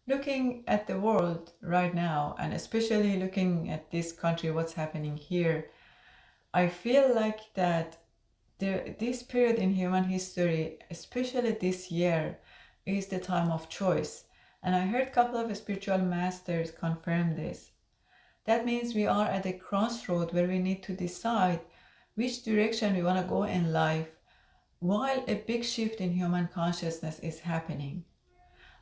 Looking at the world right now, and especially looking at this country, what's happening here, I feel like that this period in human history, especially this year, is the time of choice. And I heard a couple of spiritual masters confirm this. That means we are at a crossroad where we need to decide which direction we want to go in life while a big shift in human consciousness is happening.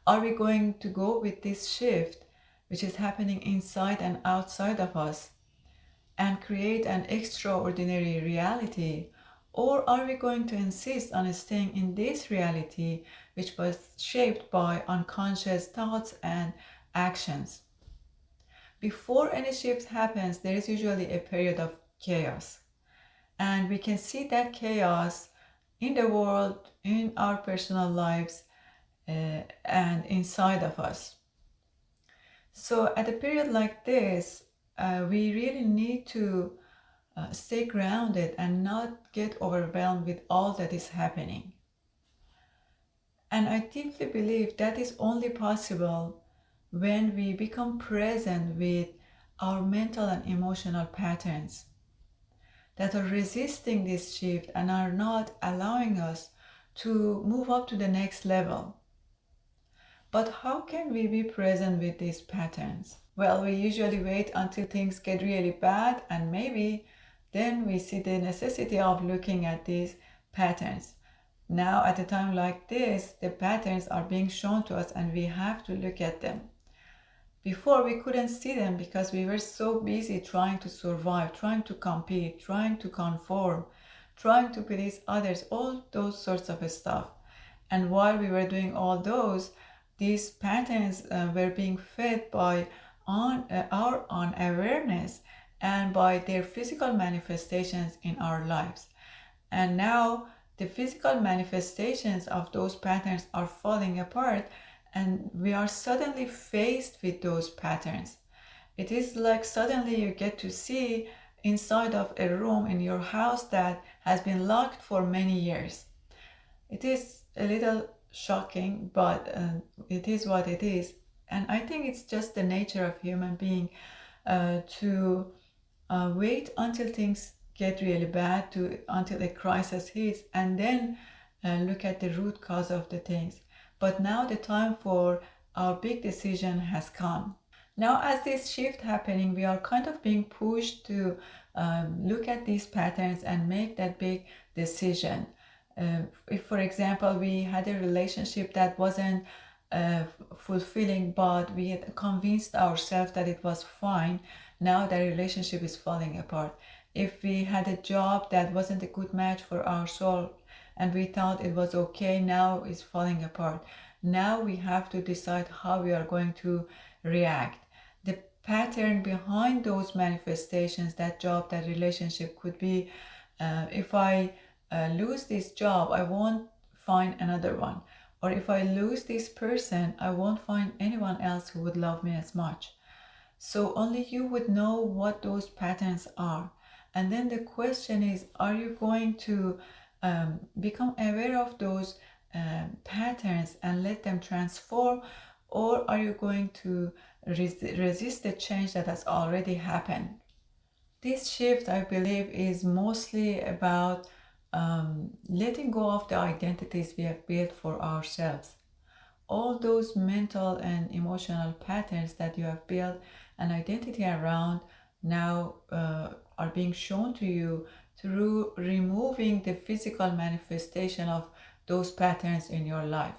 Are we going to go with this shift, which is happening inside and outside of us, and create an extraordinary reality? Or are we going to insist on staying in this reality, which was shaped by unconscious thoughts and actions? Before any shift happens, there is usually a period of chaos. And we can see that chaos in the world, in our personal lives, and inside of us. So at a period like this, we really need to stay grounded and not get overwhelmed with all that is happening. And I deeply believe that is only possible when we become present with our mental and emotional patterns that are resisting this shift and are not allowing us to move up to the next level. But how can we be present with these patterns? Well, we usually wait until things get really bad, and maybe then we see the necessity of looking at these patterns. Now, at a time like this, the patterns are being shown to us and we have to look at them. Before, we couldn't see them because we were so busy trying to survive, trying to compete, trying to conform, trying to please others, all those sorts of stuff. And while we were doing all those, these patterns were being fed by our unawareness and by their physical manifestations in our lives. And now the physical manifestations of those patterns are falling apart, and we are suddenly faced with those patterns. It is like suddenly you get to see inside of a room in your house that has been locked for many years. It is a little shocking, but it is what it is. And I think it's just the nature of human being to wait until things get really bad, until a crisis hits, and then look at the root cause of the things. But now the time for our big decision has come. Now, as this shift happening, we are kind of being pushed to look at these patterns and make that big decision. If, for example, we had a relationship that wasn't fulfilling, but we had convinced ourselves that it was fine, now the relationship is falling apart. If we had a job that wasn't a good match for our soul and we thought it was okay, now it's falling apart. Now we have to decide how we are going to react. The pattern behind those manifestations, that job, that relationship, could be if I lose this job, I won't find another one. Or if I lose this person, I won't find anyone else who would love me as much. So only you would know what those patterns are. And then the question is, are you going to become aware of those patterns and let them transform? Or are you going to resist the change that has already happened? This shift, I believe, is mostly about letting go of the identities we have built for ourselves. All those mental and emotional patterns that you have built an identity around now are being shown to you through removing the physical manifestation of those patterns in your life.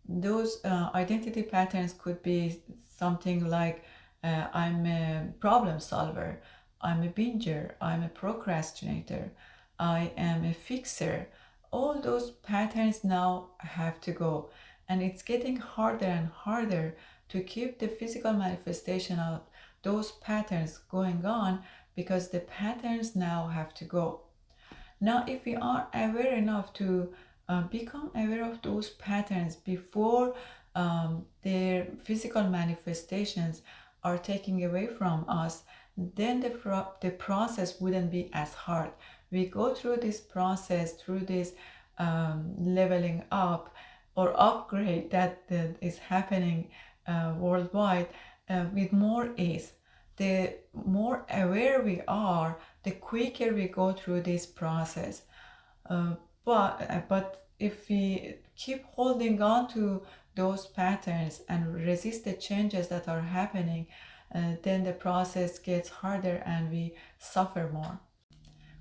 Those identity patterns could be something like I'm a problem solver, I'm a binger, I'm a procrastinator, I am a fixer. All those patterns now have to go. And it's getting harder and harder to keep the physical manifestation of those patterns going on because the patterns now have to go. Now, if we are aware enough to become aware of those patterns before their physical manifestations are taken away from us, then the process wouldn't be as hard. We go through this process, through this leveling up or upgrade that is happening worldwide with more ease. The more aware we are, the quicker we go through this process. Uh, but if we keep holding on to those patterns and resist the changes that are happening, then the process gets harder and we suffer more.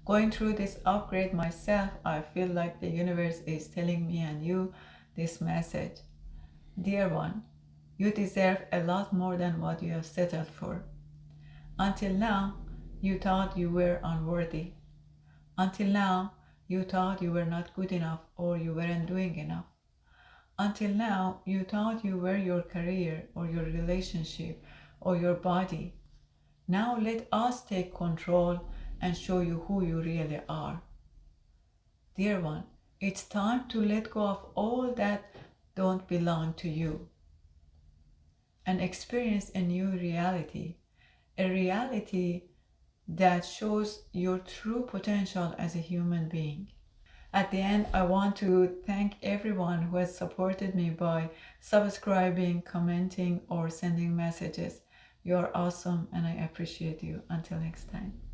Going through this upgrade myself, I feel like the universe is telling me and you this message. Dear one, you deserve a lot more than what you have settled for. Until now, you thought you were unworthy. Until now, you thought you were not good enough or you weren't doing enough. Until now, you thought you were your career or your relationship or your body. Now let us take control and show you who you really are. Dear one, it's time to let go of all that don't belong to you and experience a new reality, a reality that shows your true potential as a human being. At the end, I want to thank everyone who has supported me by subscribing, commenting, or sending messages. You are awesome and I appreciate you. Until next time.